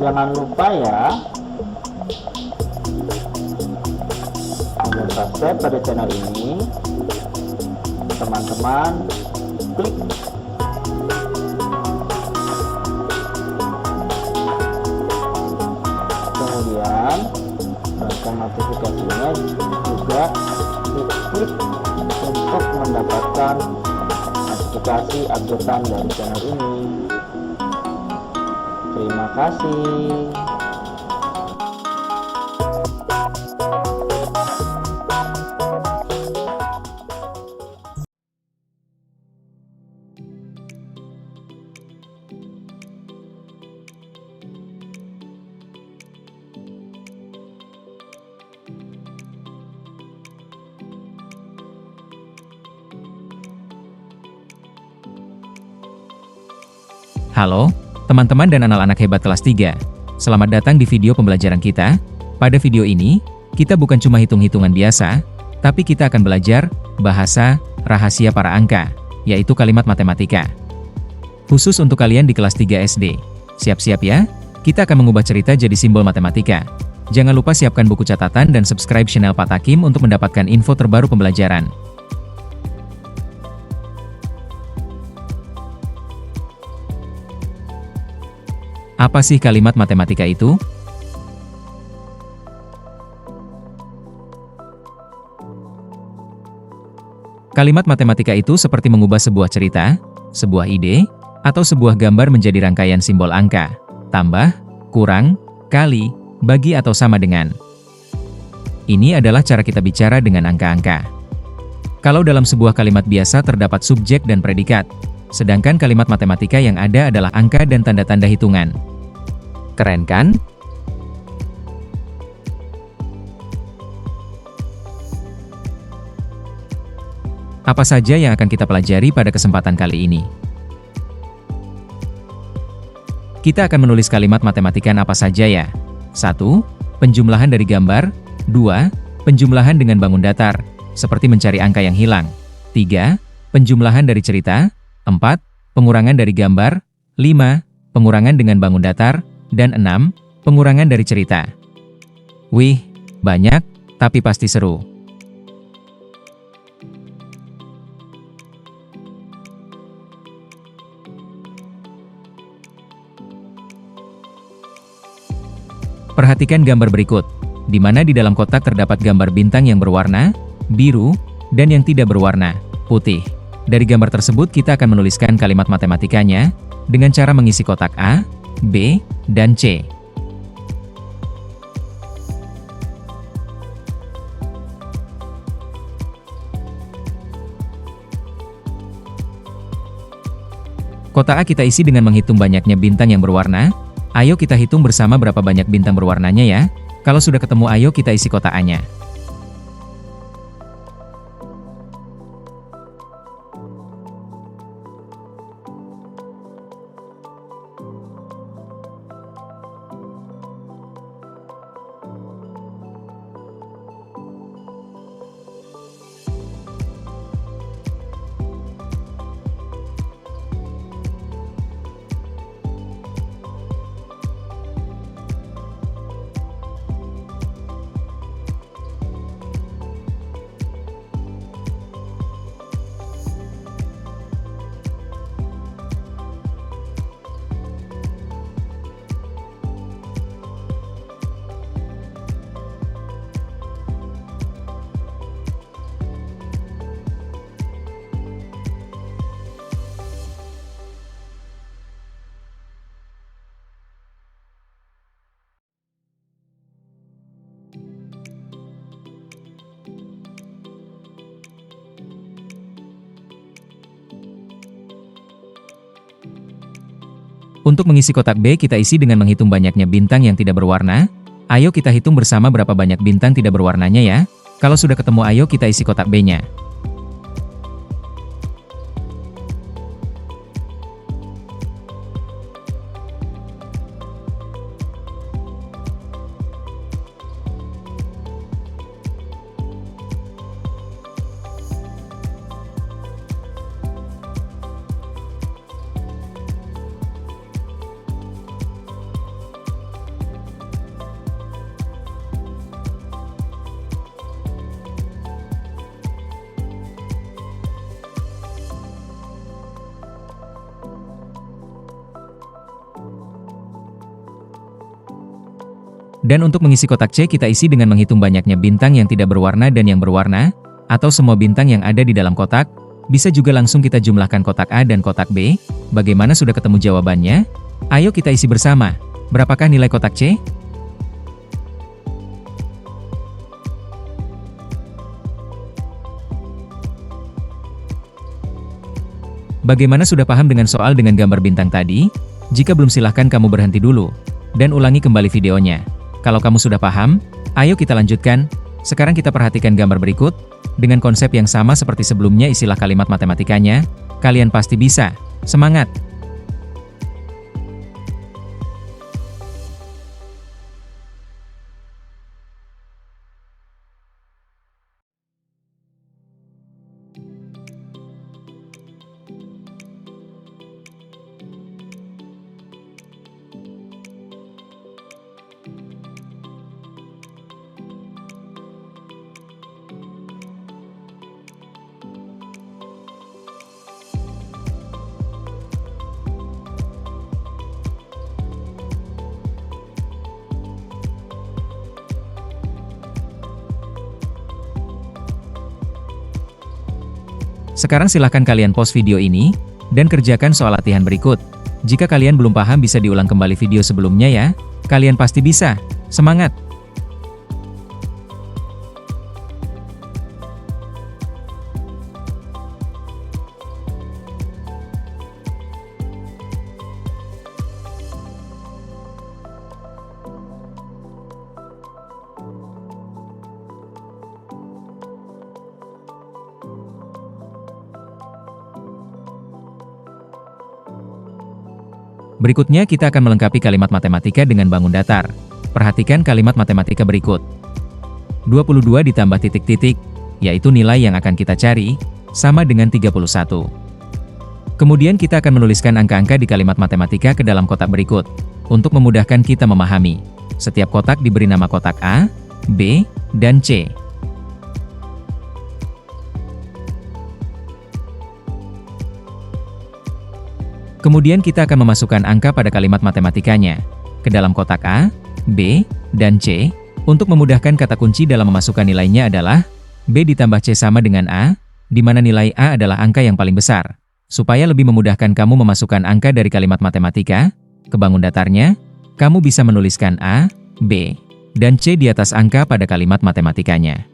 Jangan lupa ya untuk subscribe pada channel ini. Teman-teman klik kemudian lonceng notifikasinya juga klik untuk mendapatkan notifikasi updatean dari channel ini. Terima kasih. Halo, teman-teman dan anak-anak hebat kelas 3. Selamat datang di video pembelajaran kita. Pada video ini, kita bukan cuma hitung-hitungan biasa, tapi kita akan belajar bahasa rahasia para angka, yaitu kalimat matematika. Khusus untuk kalian di kelas 3 SD. Siap-siap ya, kita akan mengubah cerita jadi simbol matematika. Jangan lupa siapkan buku catatan dan subscribe channel Pak Takim untuk mendapatkan info terbaru pembelajaran. Apa sih kalimat matematika itu? Kalimat matematika itu seperti mengubah sebuah cerita, sebuah ide, atau sebuah gambar menjadi rangkaian simbol angka, tambah, kurang, kali, bagi atau sama dengan. Ini adalah cara kita bicara dengan angka-angka. Kalau dalam sebuah kalimat biasa terdapat subjek dan predikat, sedangkan kalimat matematika yang ada adalah angka dan tanda-tanda hitungan. Keren kan? Apa saja yang akan kita pelajari pada kesempatan kali ini? Kita akan menulis kalimat matematikan apa saja ya? 1. Penjumlahan dari gambar. 2. Penjumlahan dengan bangun datar, seperti mencari angka yang hilang. 3. Penjumlahan dari cerita. 4. Pengurangan dari gambar. 5. Pengurangan dengan bangun datar. Dan 6. Pengurangan dari cerita. Wih, banyak, tapi pasti seru. Perhatikan gambar berikut, di mana di dalam kotak terdapat gambar bintang yang berwarna biru dan yang tidak berwarna putih. Dari gambar tersebut kita akan menuliskan kalimat matematikanya dengan cara mengisi kotak A, B, dan C. Kotak A kita isi dengan menghitung banyaknya bintang yang berwarna. Ayo kita hitung bersama berapa banyak bintang berwarnanya ya. Kalau sudah ketemu ayo kita isi kotak A-nya. Untuk mengisi kotak B kita isi dengan menghitung banyaknya bintang yang tidak berwarna. Ayo kita hitung bersama berapa banyak bintang tidak berwarnanya ya. Kalau sudah ketemu ayo kita isi kotak B-nya. Dan untuk mengisi kotak C kita isi dengan menghitung banyaknya bintang yang tidak berwarna dan yang berwarna, atau semua bintang yang ada di dalam kotak. Bisa juga langsung kita jumlahkan kotak A dan kotak B. Bagaimana, sudah ketemu jawabannya? Ayo kita isi bersama. Berapakah nilai kotak C? Bagaimana, sudah paham dengan soal dengan gambar bintang tadi? Jika belum, silahkan kamu berhenti dulu dan ulangi kembali videonya. Kalau kamu sudah paham, ayo kita lanjutkan. Sekarang kita perhatikan gambar berikut. Dengan konsep yang sama seperti sebelumnya, isilah kalimat matematikanya. Kalian pasti bisa. Semangat! Sekarang silahkan kalian pause video ini, dan kerjakan soal latihan berikut. Jika kalian belum paham, bisa diulang kembali video sebelumnya ya. Kalian pasti bisa. Semangat! Berikutnya kita akan melengkapi kalimat matematika dengan bangun datar. Perhatikan kalimat matematika berikut. 22 ditambah titik-titik, yaitu nilai yang akan kita cari, sama dengan 31. Kemudian kita akan menuliskan angka-angka di kalimat matematika ke dalam kotak berikut. Untuk memudahkan kita memahami, setiap kotak diberi nama kotak A, B, dan C. Kemudian kita akan memasukkan angka pada kalimat matematikanya ke dalam kotak A, B, dan C. Untuk memudahkan, kata kunci dalam memasukkan nilainya adalah B ditambah C sama dengan A, di mana nilai A adalah angka yang paling besar. Supaya lebih memudahkan kamu memasukkan angka dari kalimat matematika ke bangun datarnya, kamu bisa menuliskan A, B, dan C di atas angka pada kalimat matematikanya.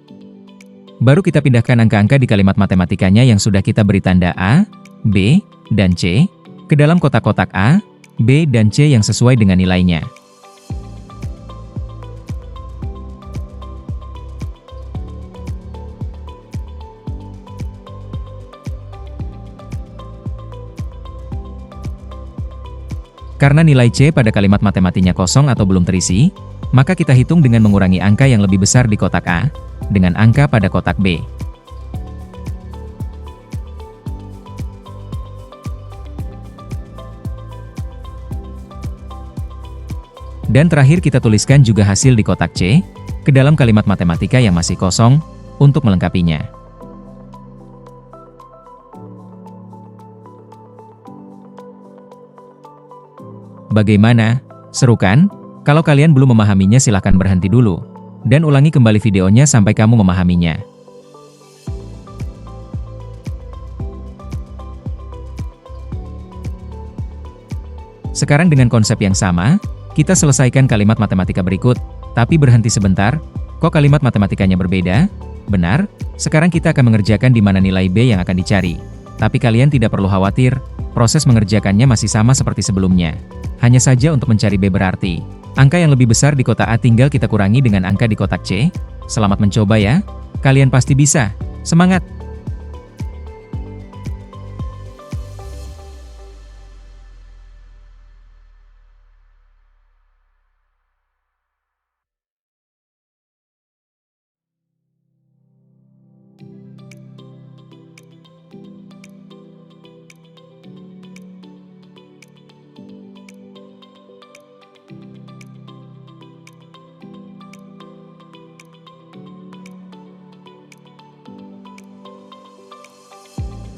Baru kita pindahkan angka-angka di kalimat matematikanya yang sudah kita beri tanda A, B, dan C ke dalam kotak-kotak A, B, dan C yang sesuai dengan nilainya. Karena nilai C pada kalimat matematikanya kosong atau belum terisi, maka kita hitung dengan mengurangi angka yang lebih besar di kotak A dengan angka pada kotak B. Dan terakhir kita tuliskan juga hasil di kotak C ke dalam kalimat matematika yang masih kosong untuk melengkapinya. Bagaimana? Seru kan? Kalau kalian belum memahaminya, silahkan berhenti dulu dan ulangi kembali videonya sampai kamu memahaminya. Sekarang dengan konsep yang sama, kita selesaikan kalimat matematika berikut, tapi berhenti sebentar. Kok kalimat matematikanya berbeda? Benar, sekarang kita akan mengerjakan di mana nilai B yang akan dicari. Tapi kalian tidak perlu khawatir, proses mengerjakannya masih sama seperti sebelumnya. Hanya saja untuk mencari B berarti angka yang lebih besar di kotak A tinggal kita kurangi dengan angka di kotak C. Selamat mencoba ya, kalian pasti bisa. Semangat!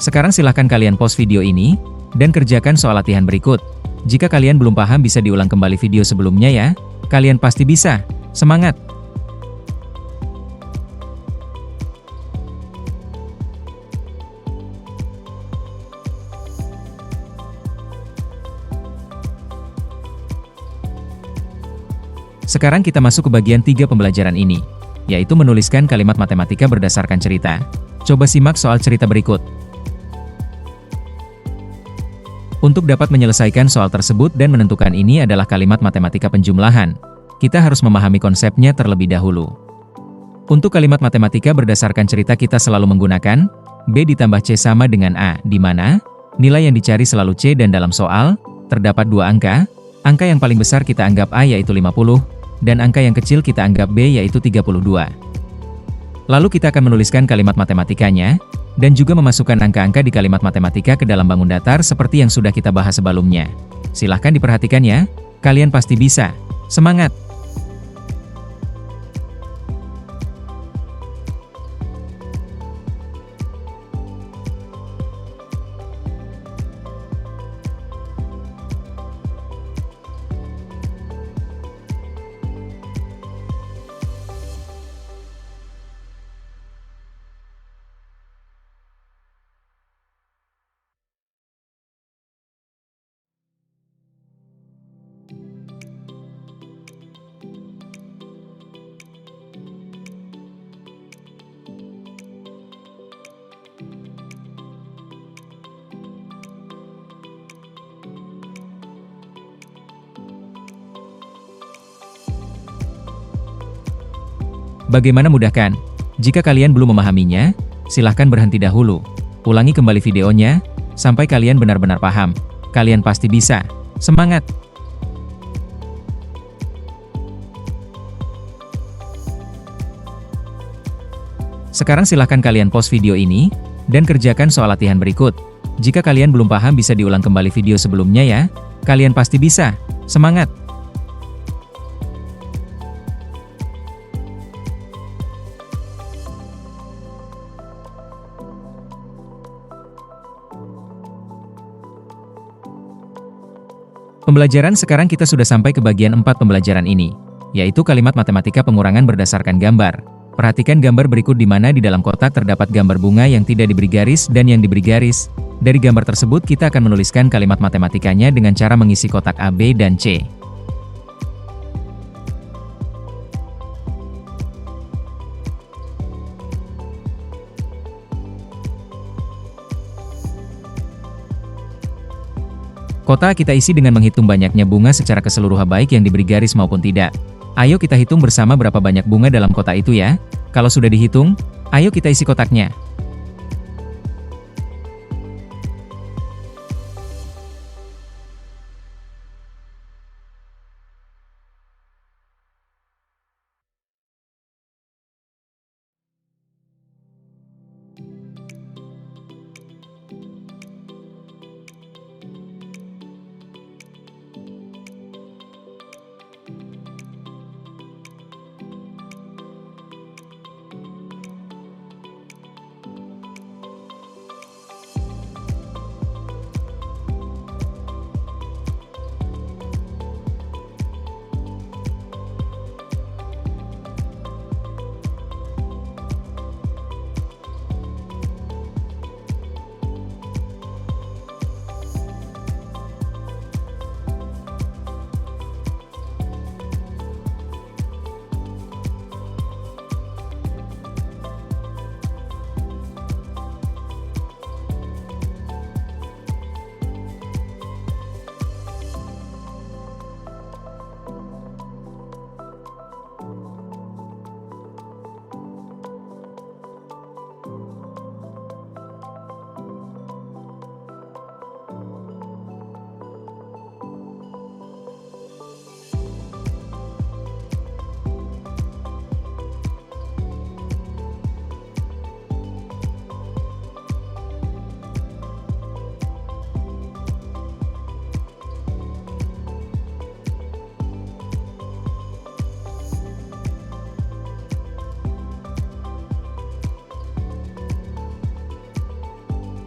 Sekarang silahkan kalian pause video ini, dan kerjakan soal latihan berikut. Jika kalian belum paham, bisa diulang kembali video sebelumnya ya. Kalian pasti bisa. Semangat! Sekarang kita masuk ke bagian 3 pembelajaran ini, yaitu menuliskan kalimat matematika berdasarkan cerita. Coba simak soal cerita berikut. Untuk dapat menyelesaikan soal tersebut dan menentukan ini adalah kalimat matematika penjumlahan, kita harus memahami konsepnya terlebih dahulu. Untuk kalimat matematika berdasarkan cerita kita selalu menggunakan B ditambah C sama dengan A, di mana nilai yang dicari selalu C dan dalam soal, terdapat dua angka yang paling besar kita anggap A yaitu 50, dan angka yang kecil kita anggap B yaitu 32. Lalu kita akan menuliskan kalimat matematikanya, dan juga memasukkan angka-angka di kalimat matematika ke dalam bangun datar seperti yang sudah kita bahas sebelumnya. Silahkan diperhatikan ya, kalian pasti bisa. Semangat! Bagaimana mudahkan? Jika kalian belum memahaminya, silahkan berhenti dahulu. Ulangi kembali videonya, sampai kalian benar-benar paham. Kalian pasti bisa. Semangat! Sekarang silahkan kalian pause video ini, dan kerjakan soal latihan berikut. Jika kalian belum paham bisa diulang kembali video sebelumnya ya. Kalian pasti bisa. Semangat! Pembelajaran sekarang kita sudah sampai ke bagian 4 pembelajaran ini, yaitu kalimat matematika pengurangan berdasarkan gambar. Perhatikan gambar berikut di mana di dalam kotak terdapat gambar bunga yang tidak diberi garis dan yang diberi garis. Dari gambar tersebut kita akan menuliskan kalimat matematikanya dengan cara mengisi kotak A, B, dan C. Kotak kita isi dengan menghitung banyaknya bunga secara keseluruhan baik yang diberi garis maupun tidak. Ayo kita hitung bersama berapa banyak bunga dalam kotak itu ya. Kalau sudah dihitung, ayo kita isi kotaknya.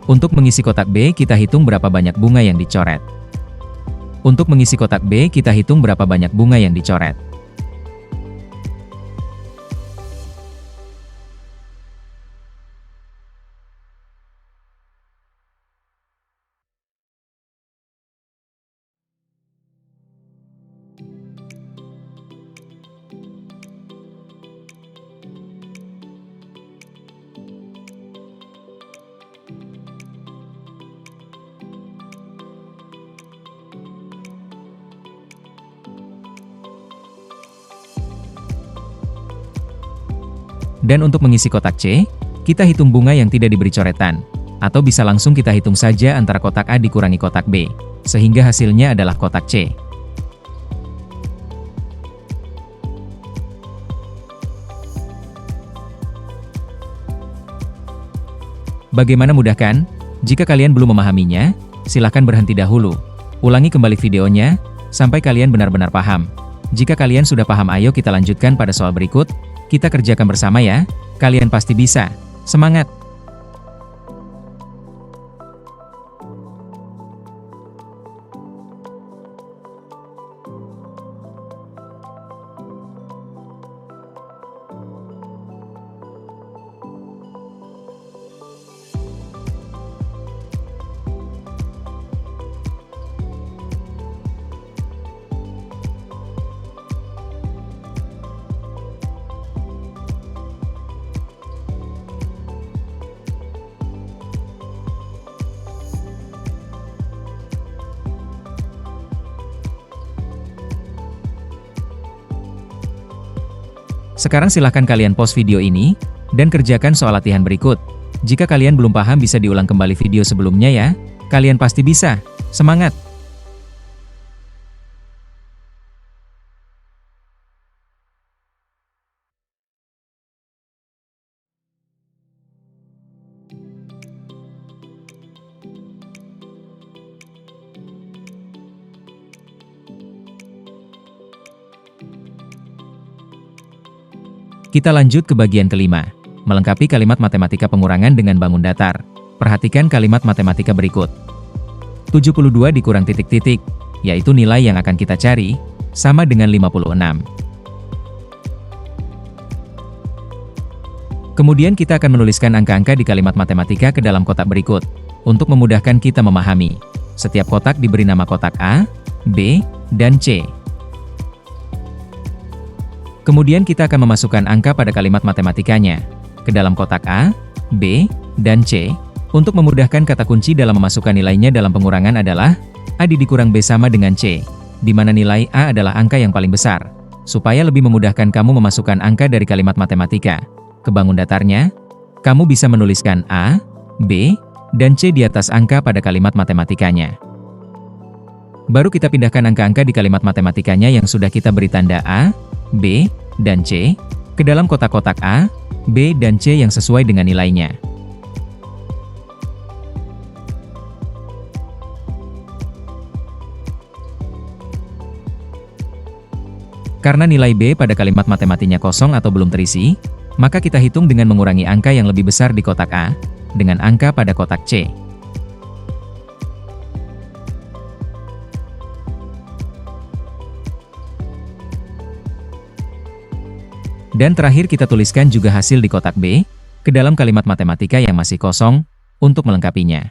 Untuk mengisi kotak B, kita hitung berapa banyak bunga yang dicoret. Untuk mengisi kotak B, kita hitung berapa banyak bunga yang dicoret. Dan untuk mengisi kotak C, kita hitung bunga yang tidak diberi coretan. Atau bisa langsung kita hitung saja antara kotak A dikurangi kotak B, sehingga hasilnya adalah kotak C. Bagaimana mudah kan? Jika kalian belum memahaminya, silahkan berhenti dahulu. Ulangi kembali videonya, sampai kalian benar-benar paham. Jika kalian sudah paham, ayo kita lanjutkan pada soal berikut. Kita kerjakan bersama ya, kalian pasti bisa. Semangat! Sekarang silahkan kalian pause video ini, dan kerjakan soal latihan berikut. Jika kalian belum paham bisa diulang kembali video sebelumnya ya, kalian pasti bisa. Semangat! Kita lanjut ke bagian kelima, melengkapi kalimat matematika pengurangan dengan bangun datar. Perhatikan kalimat matematika berikut. 72 dikurang titik-titik, yaitu nilai yang akan kita cari, sama dengan 56. Kemudian kita akan menuliskan angka-angka di kalimat matematika ke dalam kotak berikut. Untuk memudahkan kita memahami, setiap kotak diberi nama kotak A, B, dan C. Kemudian kita akan memasukkan angka pada kalimat matematikanya ke dalam kotak A, B, dan C. Untuk memudahkan, kata kunci dalam memasukkan nilainya dalam pengurangan adalah A dikurang B sama dengan C, di mana nilai A adalah angka yang paling besar. Supaya lebih memudahkan kamu memasukkan angka dari kalimat matematika ke bangun datarnya, kamu bisa menuliskan A, B, dan C di atas angka pada kalimat matematikanya. Baru kita pindahkan angka-angka di kalimat matematikanya yang sudah kita beri tanda A, B, dan C, ke dalam kotak-kotak A, B, dan C yang sesuai dengan nilainya. Karena nilai B pada kalimat matematikanya kosong atau belum terisi, maka kita hitung dengan mengurangi angka yang lebih besar di kotak A, dengan angka pada kotak C. Dan terakhir kita tuliskan juga hasil di kotak B, ke dalam kalimat matematika yang masih kosong, untuk melengkapinya.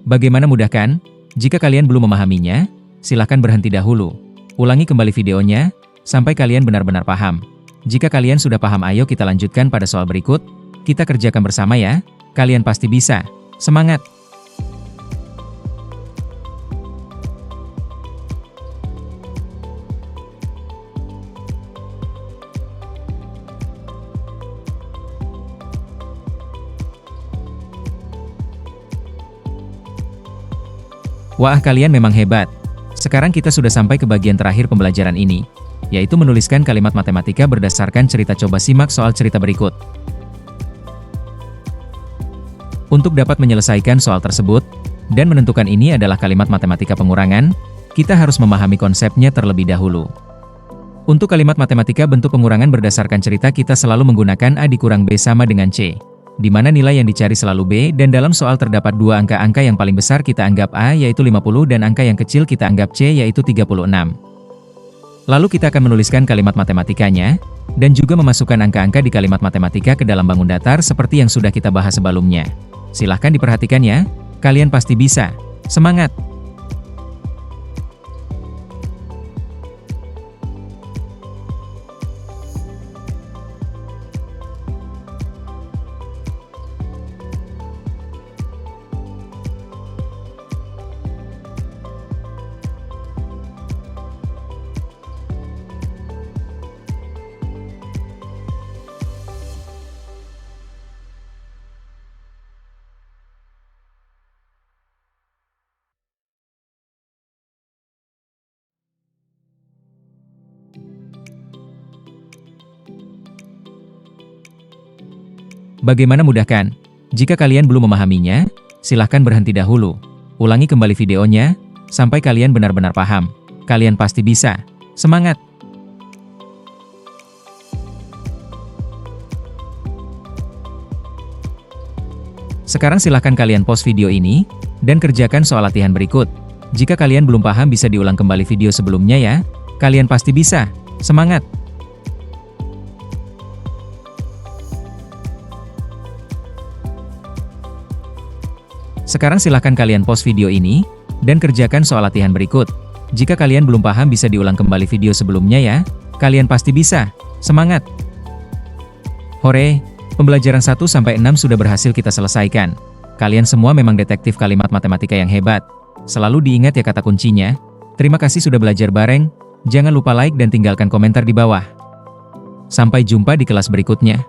Bagaimana mudah kan? Jika kalian belum memahaminya, silahkan berhenti dahulu. Ulangi kembali videonya, sampai kalian benar-benar paham. Jika kalian sudah paham, ayo kita lanjutkan pada soal berikut. Kita kerjakan bersama ya, kalian pasti bisa. Semangat! Wah, kalian memang hebat. Sekarang kita sudah sampai ke bagian terakhir pembelajaran ini, yaitu menuliskan kalimat matematika berdasarkan cerita. Coba simak soal cerita berikut. Untuk dapat menyelesaikan soal tersebut, dan menentukan ini adalah kalimat matematika pengurangan, kita harus memahami konsepnya terlebih dahulu. Untuk kalimat matematika bentuk pengurangan berdasarkan cerita, kita selalu menggunakan A dikurang B sama dengan C, di mana nilai yang dicari selalu B, dan dalam soal terdapat dua angka-angka yang paling besar kita anggap A yaitu 50 dan angka yang kecil kita anggap C yaitu 36. Lalu kita akan menuliskan kalimat matematikanya, dan juga memasukkan angka-angka di kalimat matematika ke dalam bangun datar seperti yang sudah kita bahas sebelumnya. Silahkan diperhatikan ya, kalian pasti bisa. Semangat! Bagaimana mudah kan? Jika kalian belum memahaminya, silahkan berhenti dahulu. Ulangi kembali videonya, sampai kalian benar-benar paham. Kalian pasti bisa. Semangat! Sekarang silahkan kalian pause video ini, dan kerjakan soal latihan berikut. Jika kalian belum paham bisa diulang kembali video sebelumnya ya. Kalian pasti bisa. Semangat! Sekarang silahkan kalian pause video ini, dan kerjakan soal latihan berikut. Jika kalian belum paham bisa diulang kembali video sebelumnya ya. Kalian pasti bisa. Semangat! Hore! Pembelajaran 1-6 sudah berhasil kita selesaikan. Kalian semua memang detektif kalimat matematika yang hebat. Selalu diingat ya kata kuncinya. Terima kasih sudah belajar bareng. Jangan lupa like dan tinggalkan komentar di bawah. Sampai jumpa di kelas berikutnya.